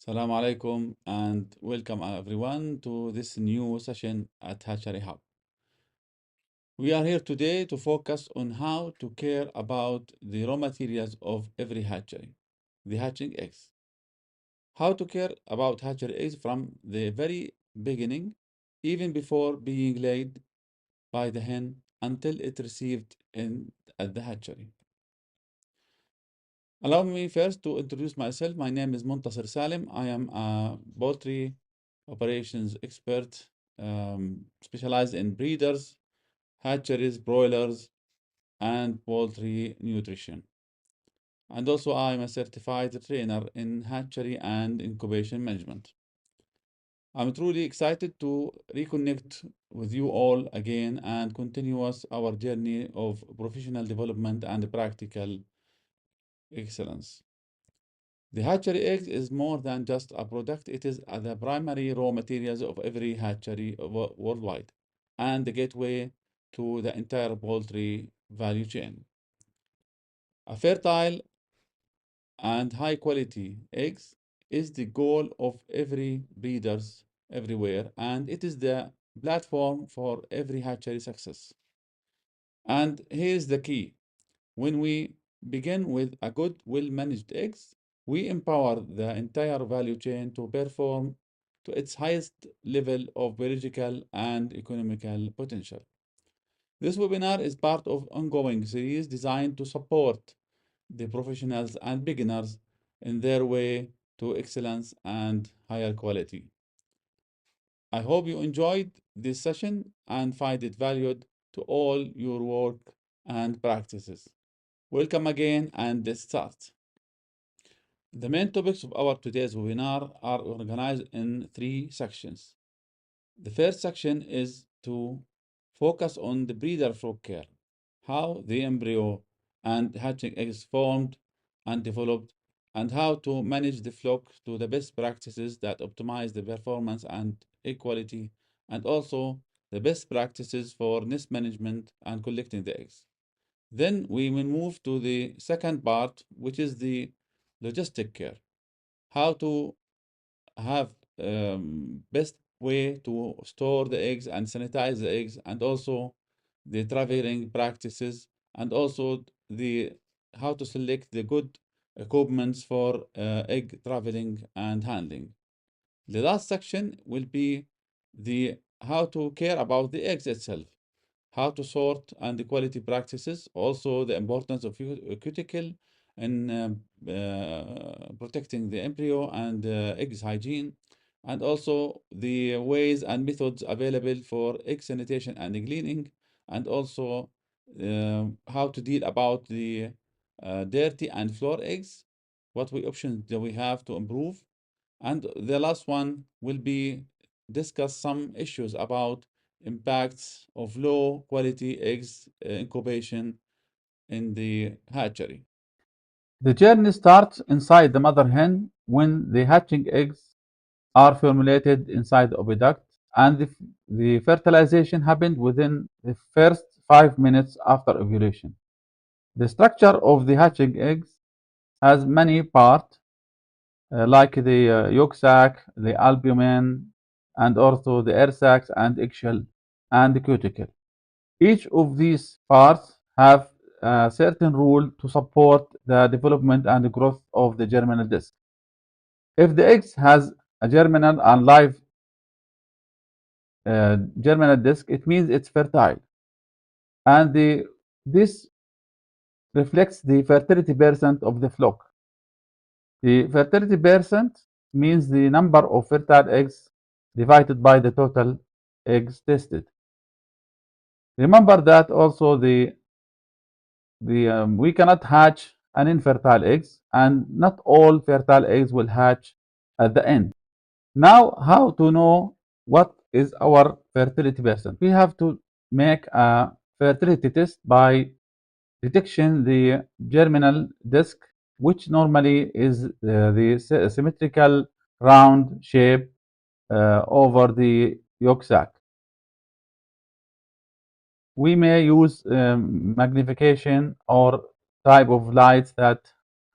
Assalamu alaikum and welcome everyone to this new session at HatcheryHUB. We are here today to focus on how to care about the raw materials of every hatchery, the hatching eggs. How to care about hatchery eggs from the very beginning, even before being laid by the hen until it received at the hatchery. Allow me first to introduce myself. My name is Muntaser Salem. I am a poultry operations expert specialized in breeders, hatcheries, broilers, and poultry nutrition. And also, I'm a certified trainer in hatchery and incubation management. I'm truly excited to reconnect with you all again and continue our journey of professional development and practical excellence. The hatchery egg is more than just a product, it is the primary raw materials of every hatchery worldwide and the gateway to the entire poultry value chain. A fertile and high quality eggs is the goal of every breeders everywhere, and it is the platform for every hatchery success. And here's the key. When we begin with a good, well-managed eggs, we empower the entire value chain to perform to its highest level of biological and economical potential. This webinar is part of ongoing series designed to support the professionals and beginners in their way to excellence and higher quality. I hope you enjoyed this session and find it valued to all your work and practices. Welcome again, and let's start. The main topics of our today's webinar are organized in three sections. The first section is to focus on the breeder flock care, how the embryo and hatching eggs formed and developed, and how to manage the flock to the best practices that optimize the performance and egg quality, and also the best practices for nest management and collecting the eggs. Then we will move to the second part, which is the logistic care. How to have best way to store the eggs and sanitize the eggs, and also the traveling practices, and also the how to select the good equipments for egg traveling and handling. The last section will be the how to care about the eggs itself, how to sort and the quality practices, also the importance of cuticle in protecting the embryo and eggs hygiene, and also the ways and methods available for egg sanitation and cleaning, and also how to deal about the dirty and floor eggs, what options do we have to improve. And the last one will be discuss some issues about impacts of low quality eggs incubation in the hatchery. The journey starts inside the mother hen when the hatching eggs are formulated inside the oviduct, and the fertilization happened within the first 5 minutes after ovulation. The structure of the hatching eggs has many parts, like the yolk sac, the albumin, and also the air sacs and eggshell and the cuticle. Each of these parts have a certain role to support the development and the growth of the germinal disc. If the eggs has a germinal and live germinal disc, it means it's fertile, and this reflects the fertility percent of the flock. The fertility percent means the number of fertile eggs divided by the total eggs tested. Remember that also we cannot hatch an infertile eggs, and not all fertile eggs will hatch at the end. Now, how to know what is our fertility percent? We have to make a fertility test by detection the germinal disc, which normally is the symmetrical round shape over the yolk sac. We may use magnification or type of lights that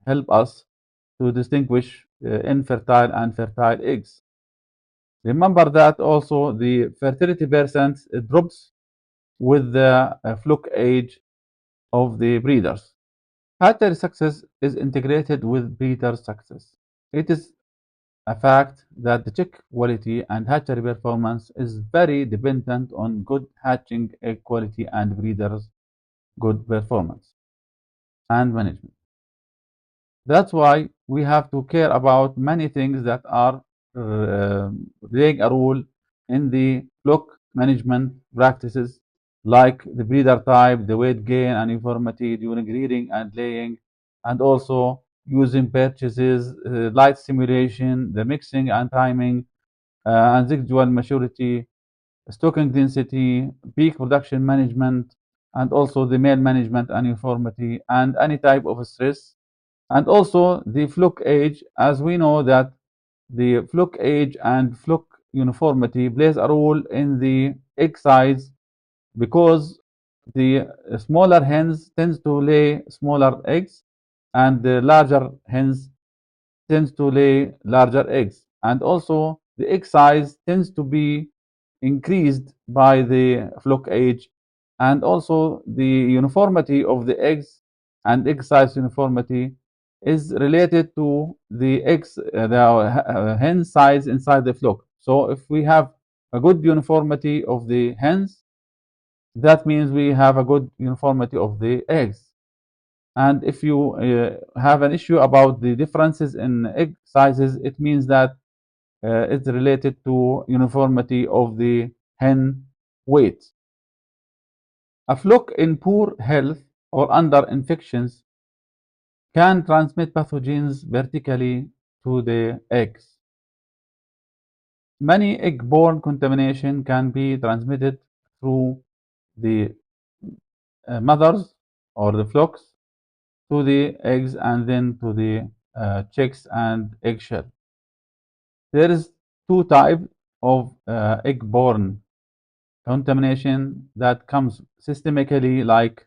help us to distinguish infertile and fertile eggs. Remember that also the fertility percent drops with the flock age of the breeders. Hatchery success is integrated with breeder success. It is a fact that the chick quality and hatchery performance is very dependent on good hatching egg quality and breeders' good performance and management. That's why we have to care about many things that are playing a role in the flock management practices, like the breeder type, the weight gain and uniformity during breeding and laying, and also using purchases, light simulation, the mixing and timing, and sexual maturity, stocking density, peak production management, and also the male management and uniformity, and any type of stress, and also the flock age, as we know that the flock age and flock uniformity plays a role in the egg size, because the smaller hens tends to lay smaller eggs, and the larger hens tends to lay larger eggs, and also the egg size tends to be increased by the flock age, and also the uniformity of the eggs and egg size uniformity is related to the eggs, the hen size inside the flock. So if we have a good uniformity of the hens, that means we have a good uniformity of the eggs. And if you have an issue about the differences in egg sizes, it means that it's related to uniformity of the hen weight. A flock in poor health or under infections can transmit pathogens vertically to the eggs. Many egg-borne contamination can be transmitted through the mothers or the flocks to the eggs and then to the chicks and eggshell. There is two types of egg-borne contamination that comes systemically, like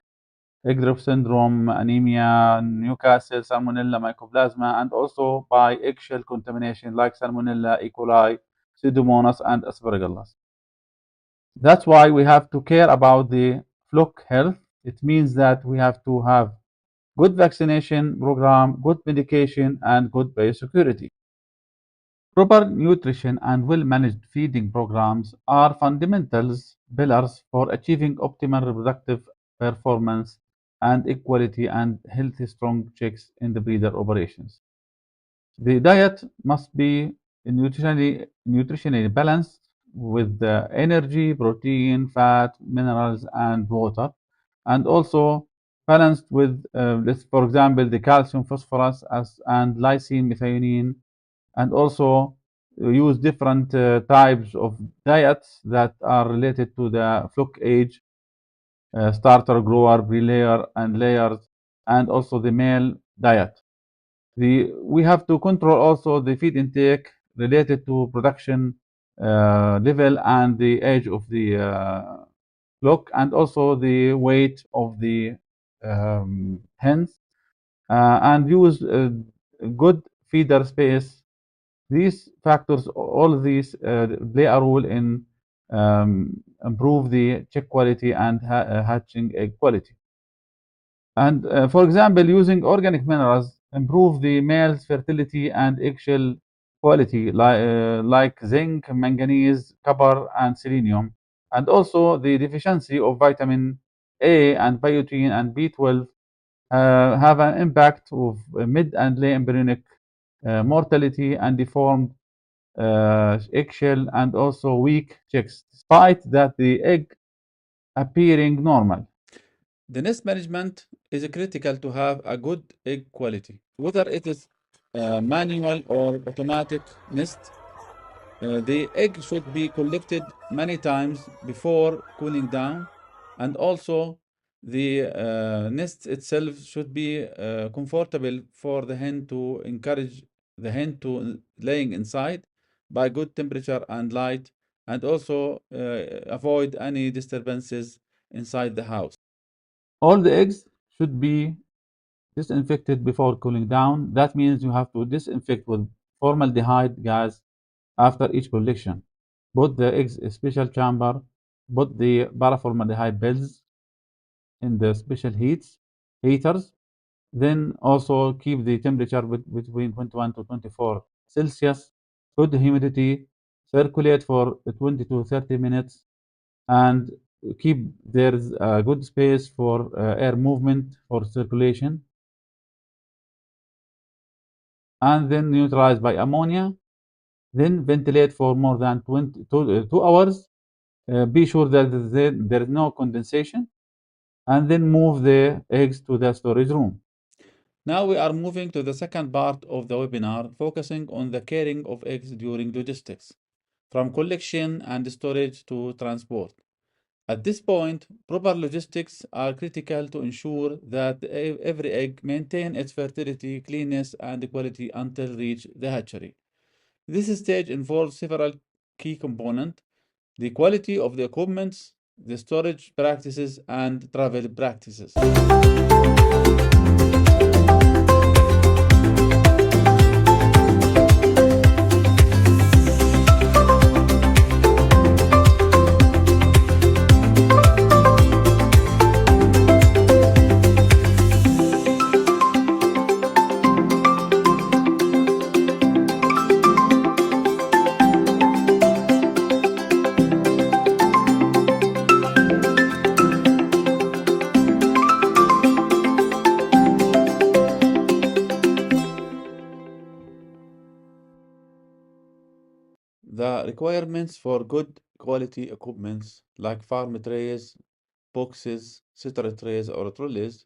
egg drop syndrome, anemia, Newcastle, Salmonella, Mycoplasma, and also by eggshell contamination like Salmonella, E. coli, Pseudomonas, and Aspergillus. That's why we have to care about the flock health. It means that we have to have good vaccination program, good medication, and good biosecurity. Proper nutrition and well-managed feeding programs are fundamentals pillars for achieving optimal reproductive performance and equality and healthy strong chicks in the breeder operations. The diet must be nutritionally balanced with the energy, protein, fat, minerals, and water, and also balanced with, for example, the calcium, phosphorus, and lysine, methionine, and also use different types of diets that are related to the flock age, starter, grower, pre-layer, and layers, and also the male diet. We have to control also the feed intake related to production level and the age of the flock, and also the weight of the hens, and use good feeder space. These factors, all of these play a role in improve the chick quality and hatching egg quality. And for example, using organic minerals improve the male's fertility and eggshell quality, like zinc, manganese, copper, and selenium. And also the deficiency of vitamin A and biotin and B12 have an impact of mid and late embryonic mortality and deformed eggshell and also weak chicks, despite that the egg appearing normal. The nest management is critical to have a good egg quality, whether it is manual or automatic nest. The egg should be collected many times before cooling down, and also the nest itself should be comfortable for the hen to encourage the hen to laying inside by good temperature and light, and also avoid any disturbances inside the house. All the eggs should be disinfected before cooling down. That means you have to disinfect with formaldehyde gas after each collection. Put the eggs in a special chamber. Put the paraformaldehyde pills in the special heaters. Then also keep the temperature between 21 to 24 Celsius. Good humidity. Circulate for 20 to 30 minutes and keep there's a good space for air movement for circulation, and then neutralize by ammonia. Then ventilate for more than 2 hours. Be sure that there is no condensation, and then move the eggs to the storage room. Now we are moving to the second part of the webinar, focusing on the caring of eggs during logistics, from collection and storage to transport. At this point, proper logistics are critical to ensure that every egg maintain its fertility, cleanness, and quality until reach the hatchery. This stage involves several key components: the quality of the equipment, the storage practices, and travel practices. The requirements for good quality equipment like farm trays, boxes, sitter trays, or trolleys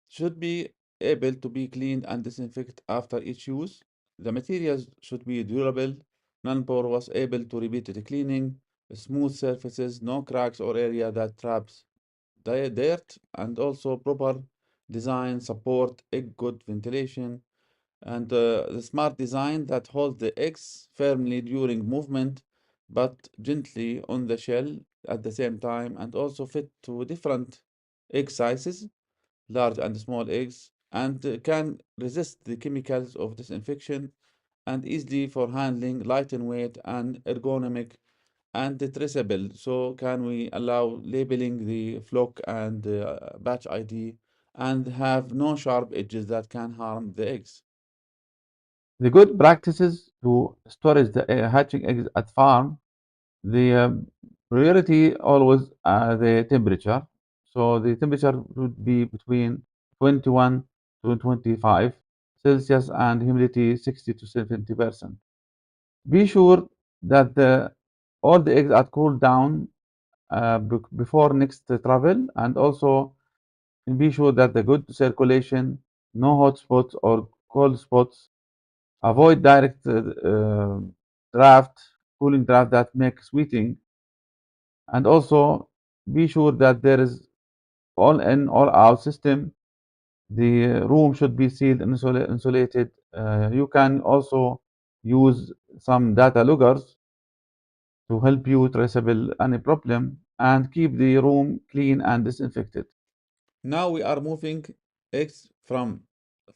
should be able to be cleaned and disinfected after each use. The materials should be durable, non-porous, able to repeated cleaning, smooth surfaces, no cracks or area that traps dirt, and also proper design support egg good ventilation, and the smart design that holds the eggs firmly during movement but gently on the shell at the same time, and also fit to different egg sizes, large and small eggs, and can resist the chemicals of disinfection and easily for handling, light in weight and ergonomic and traceable. So can we allow labeling the flock and batch ID and have no sharp edges that can harm the eggs. The good practices to storage the hatching eggs at farm, the priority always the temperature. So the temperature would be between 21 to 25 Celsius and humidity 60 to 70%. Be sure that all the eggs are cooled down before next travel, and also be sure that the good circulation, no hot spots or cold spots. Avoid direct draft, cooling draft that make sweating, and also be sure that there is all in all out system. The room should be sealed and insulated. You can also use some data loggers to help you traceable any problem and keep the room clean and disinfected. Now we are moving eggs from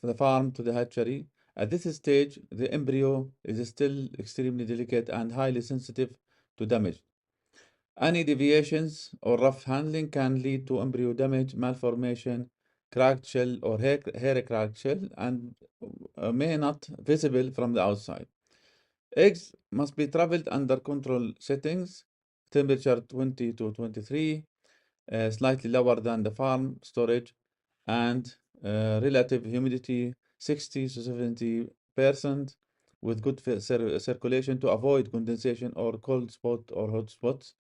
the farm to the hatchery. At this stage, the embryo is still extremely delicate and highly sensitive to damage. Any deviations or rough handling can lead to embryo damage, malformation, cracked shell or hair cracked shell, and may not visible from the outside. Eggs must be traveled under control settings, temperature 20 to 23, slightly lower than the farm storage, and relative humidity 60 to 70% with good circulation to avoid condensation or cold spot or hot spots.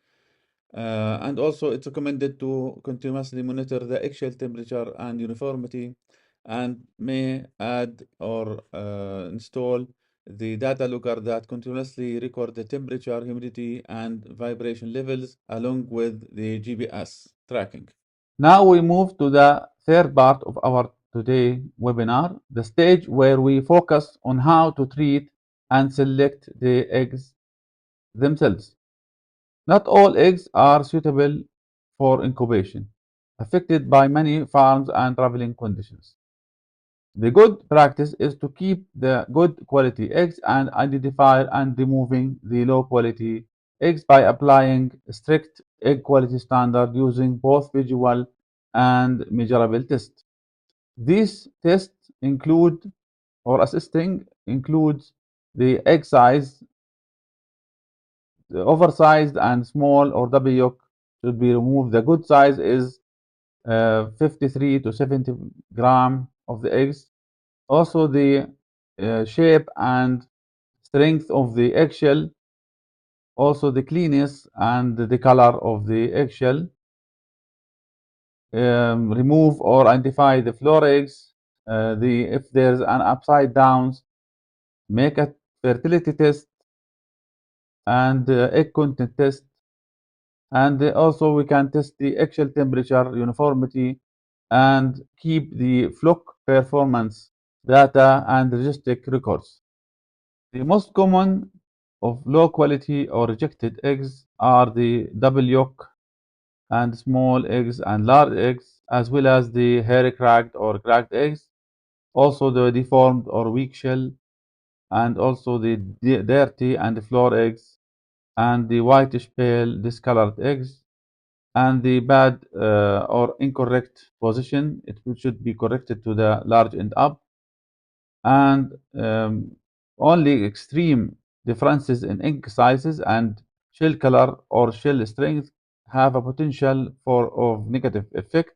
And also it's recommended to continuously monitor the eggshell temperature and uniformity, and may add or install the data logger that continuously record the temperature, humidity, and vibration levels along with the GPS tracking. Now we move to the third part of our today webinar, the stage where we focus on how to treat and select the eggs themselves. Not all eggs are suitable for incubation, affected by many farms and traveling conditions. The good practice is to keep the good quality eggs and identify and removing the low quality eggs by applying strict egg quality standard using both visual and measurable tests. These tests include or assisting includes the egg size, the oversized and small or double yolk should be removed. The good size is 53 to 70 gram of the eggs. Also, the shape and strength of the eggshell, also the cleanness and the color of the eggshell. Remove or identify the floor eggs. If there's an upside downs, make a fertility test and egg content test. And also we can test the eggshell temperature uniformity and keep the flock performance data and logistic records. The most common of low quality or rejected eggs are the double yolk and small eggs and large eggs, as well as the hairy cracked or cracked eggs, also the deformed or weak shell, and also the dirty and floor eggs, and the whitish pale discolored eggs, and the bad or incorrect position. It should be corrected to the large end up, and only extreme differences in egg sizes and shell color or shell strength have a potential for of negative effect.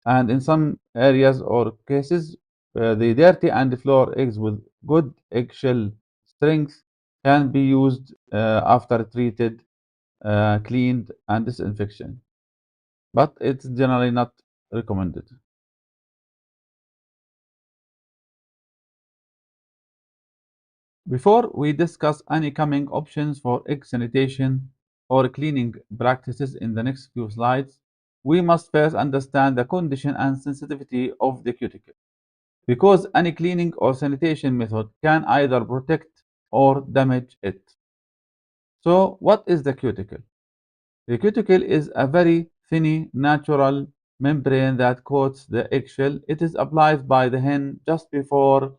And in some areas or cases, the dirty and floor eggs with good eggshell strength can be used after treated, cleaned, and disinfection, but it's generally not recommended. Before we discuss any coming options for egg sanitation or cleaning practices in the next few slides, we must first understand the condition and sensitivity of the cuticle, because any cleaning or sanitation method can either protect or damage it. So, what is the cuticle? The cuticle is a very thin natural membrane that coats the eggshell. It is applied by the hen just before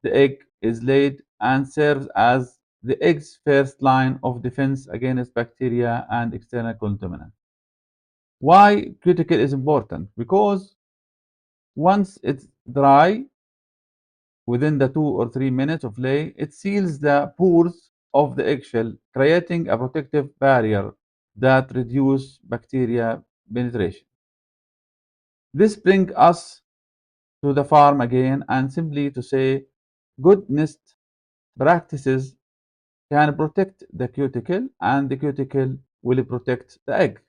the egg is laid and serves as the egg's first line of defense against bacteria and external contaminants. Why cuticle is important? Because once it's dry, within the 2 or 3 minutes of lay, it seals the pores of the eggshell, creating a protective barrier that reduces bacteria penetration. This brings us to the farm again, and simply to say good nest practices can protect the cuticle, and the cuticle will protect the egg.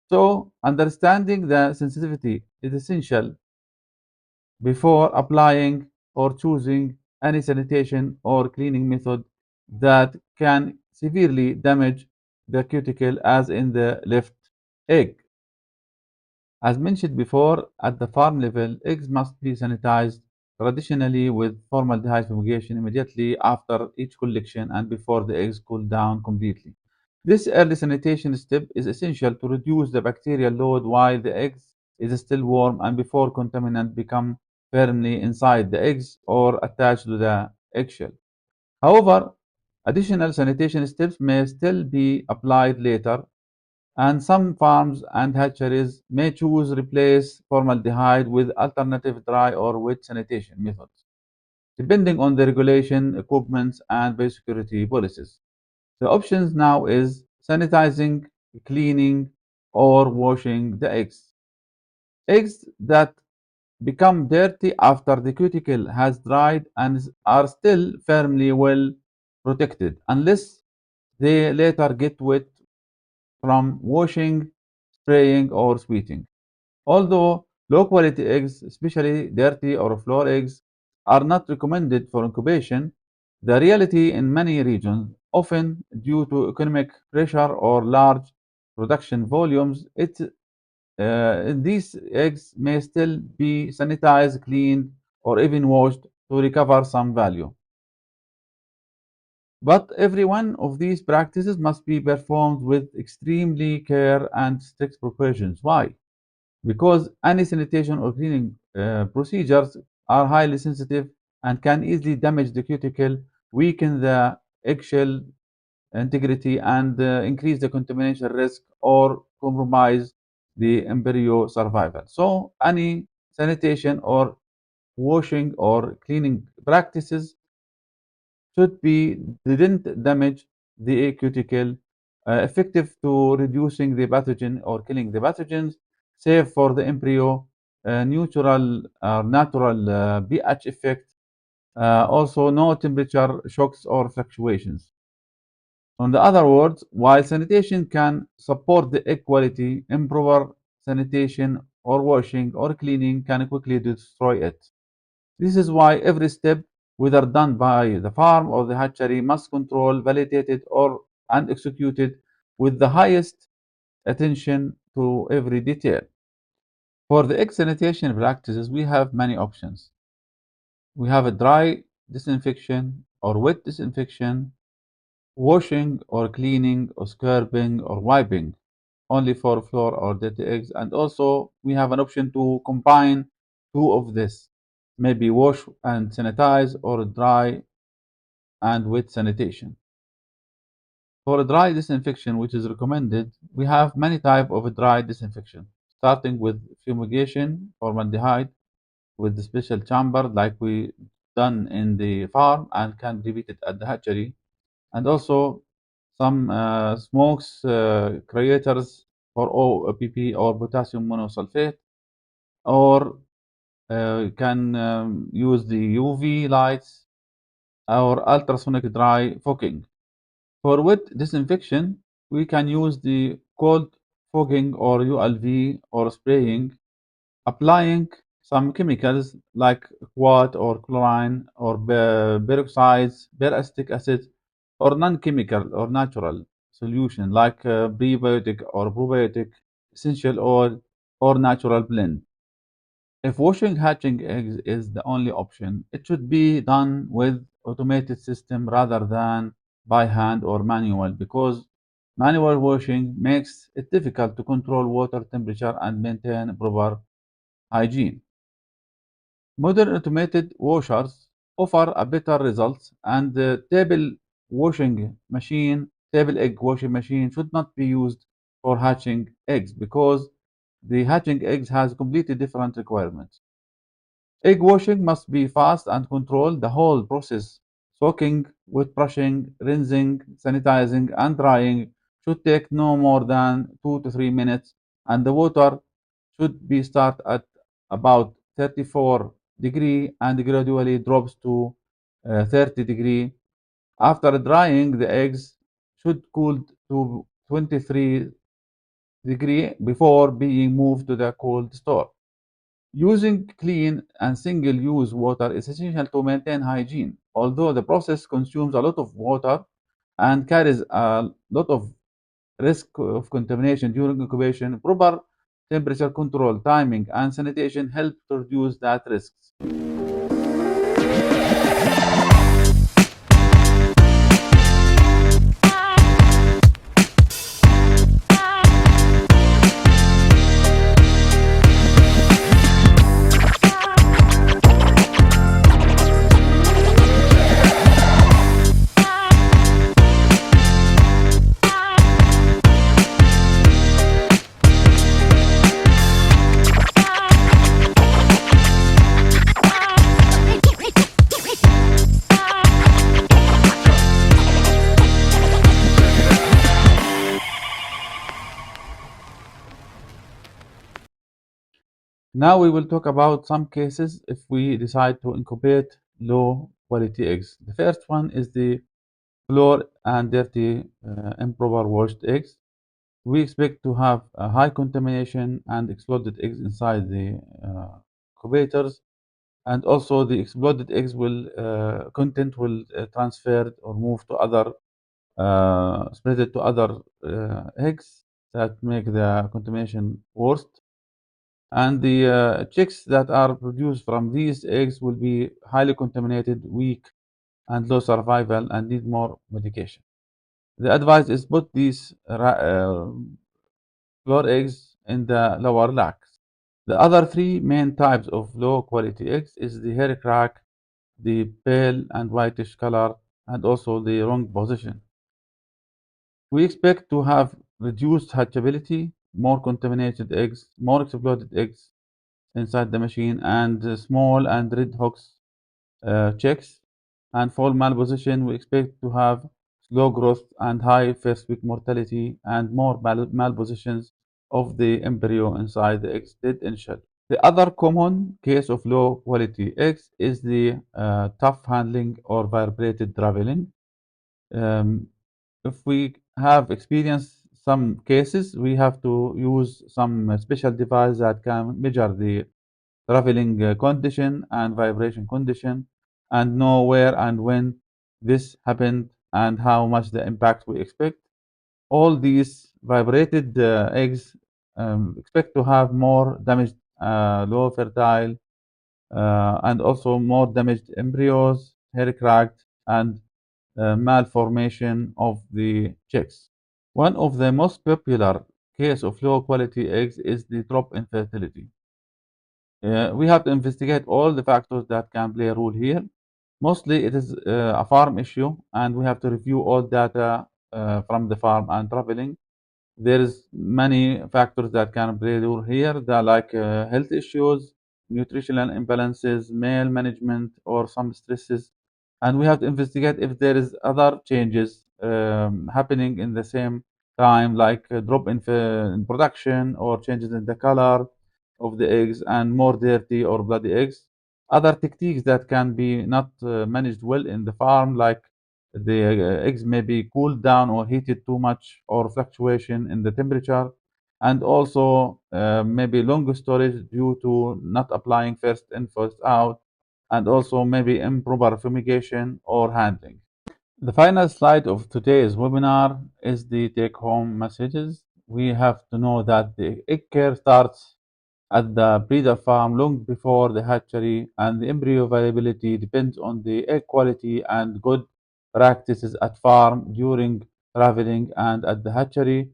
So, understanding the sensitivity is essential before applying or choosing any sanitation or cleaning method that can severely damage the cuticle, as in the left egg. As mentioned before, at the farm level, eggs must be sanitized traditionally with formaldehyde fumigation immediately after each collection and before the eggs cool down completely. This early sanitation step is essential to reduce the bacterial load while the eggs is still warm and before contaminants become firmly inside the eggs or attached to the eggshell. However, additional sanitation steps may still be applied later, and some farms and hatcheries may choose replace formaldehyde with alternative dry or wet sanitation methods, depending on the regulation, equipment, and biosecurity policies. The options now is sanitizing, cleaning, or washing the eggs. Eggs that become dirty after the cuticle has dried and are still firmly well protected, unless they later get wet from washing, spraying, or sweeting. Although low quality eggs, especially dirty or floor eggs, are not recommended for incubation, the reality in many regions, often due to economic pressure or large production volumes, these eggs may still be sanitized, cleaned, or even washed to recover some value. But every one of these practices must be performed with extremely care and strict precautions. Why? because any sanitation or cleaning procedures are highly sensitive and can easily damage the cuticle, weaken the eggshell integrity, and increase the contamination risk or compromise the embryo survival. So, any sanitation or washing or cleaning practices should be didn't damage the cuticle, effective to reducing the pathogen or killing the pathogens, safe for the embryo, neutral natural pH effect, also no temperature shocks or fluctuations. In the other words, while sanitation can support the egg quality, improper sanitation or washing or cleaning can quickly destroy it. This is why every step, whether done by the farm or the hatchery, must control, validated, or and executed with the highest attention to every detail. For the egg sanitation practices, we have many options. We have a dry disinfection or wet disinfection, washing or cleaning or scrubbing or wiping only for flour or dirty eggs. And also we have an option to combine two of this, maybe wash and sanitize or dry and wet sanitation. For dry disinfection, which is recommended, we have many types of dry disinfection, starting with fumigation, formaldehyde, with the special chamber like we done in the farm and can repeat it at the hatchery, and also some smokes creators for OPP or potassium monosulfate, or can use the UV lights or ultrasonic dry fogging. For wet disinfection, we can use the cold fogging or ULV or spraying, applying some chemicals like quat or chlorine or peroxides, peracetic acid, or non-chemical or natural solution like prebiotic or probiotic, essential oil, or natural blend. If washing hatching eggs is the only option, it should be done with automated system rather than by hand or manual, because manual washing makes it difficult to control water temperature and maintain proper hygiene. Modern automated washers offer a better results, and the table egg washing machine should not be used for hatching eggs because the hatching eggs has completely different requirements. Egg washing must be fast and controlled the whole process. Soaking, wet brushing, rinsing, sanitizing, and drying should take no more than 2 to 3 minutes, and the water should be start at about 34 degree and gradually drops to 30 degree. After drying, the eggs should cool to 23 degree before being moved to the cold store. Using clean and single-use water is essential to maintain hygiene, although the process consumes a lot of water and carries a lot of risk of contamination during incubation. Proper temperature control, timing, and sanitation help to reduce that risk. Now we will talk about some cases if we decide to incubate low quality eggs. The first one is the flour and dirty, improper washed eggs. We expect to have a high contamination and exploded eggs inside the incubators, and also the exploded eggs will content will transferred or move to other spread it to other eggs that make the contamination worse. And the chicks that are produced from these eggs will be highly contaminated, weak, and low survival and need more medication. The advice is put these flour eggs in the lower racks. The other three main types of low quality eggs is the hair crack, the pale and whitish color, and also the wrong position. We expect to have reduced hatchability, more contaminated eggs, more exploded eggs inside the machine, and small and red hawks chicks. And for malposition, we expect to have slow growth and high first week mortality and more malpositions of the embryo inside the eggs dead in shell. The other common case of low quality eggs is the tough handling or vibrated traveling. Um, if we have experienced some cases, we have to use some special device that can measure the traveling condition and vibration condition and know where and when this happened and how much the impact we expect. All these vibrated eggs expect to have more damaged, low fertile, and also more damaged embryos, hair cracked, and malformation of the chicks. One of the most popular case of low quality eggs is the drop in fertility. We have to investigate all the factors that can play a role here. Mostly it is a farm issue, and we have to review all data from the farm and traveling. There is many factors that can play a role here, that like health issues, nutritional imbalances, male management, or some stresses. And we have to investigate if there is other changes happening in the same time, like a drop in production or changes in the color of the eggs and more dirty or bloody eggs. Other techniques that can be not managed well in the farm, like the eggs may be cooled down or heated too much or fluctuation in the temperature, and also maybe long storage due to not applying first in, first out, and also maybe improper fumigation or handling. The final slide of today's webinar is the take-home messages. We have to know that the egg care starts at the breeder farm long before the hatchery, and the embryo viability depends on the egg quality and good practices at farm during traveling and at the hatchery.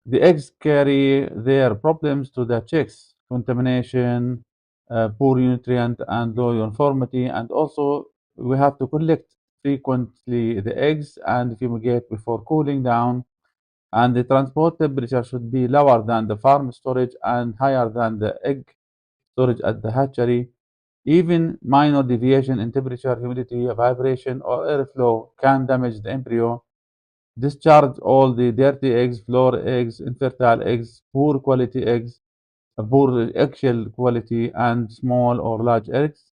The eggs carry their problems to the chicks, contamination, poor nutrient and low uniformity, and also we have to collect frequently the eggs and fumigate before cooling down, and the transport temperature should be lower than the farm storage and higher than the egg storage at the hatchery. Even minor deviation in temperature, humidity, vibration, or airflow can damage the embryo. Discharge all the dirty eggs, floor eggs, infertile eggs, poor quality eggs, poor eggshell quality, and small or large eggs.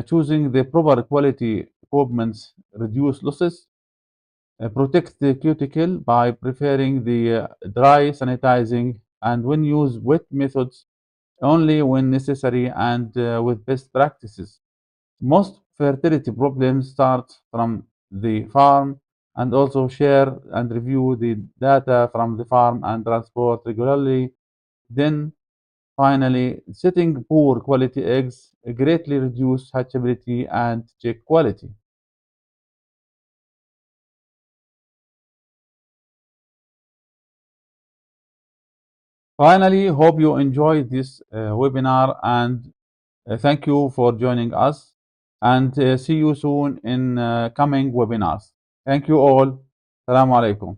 Choosing the proper quality equipments reduce losses. Protect the cuticle by preferring the dry sanitizing, and when use wet methods only when necessary and with best practices. Most fertility problems start from the farm, and also share and review the data from the farm and transport regularly. Then finally, setting poor quality eggs greatly reduce hatchability and chick quality. Finally, hope you enjoyed this webinar, and thank you for joining us, and see you soon in coming webinars. Thank you all. Assalamu alaikum.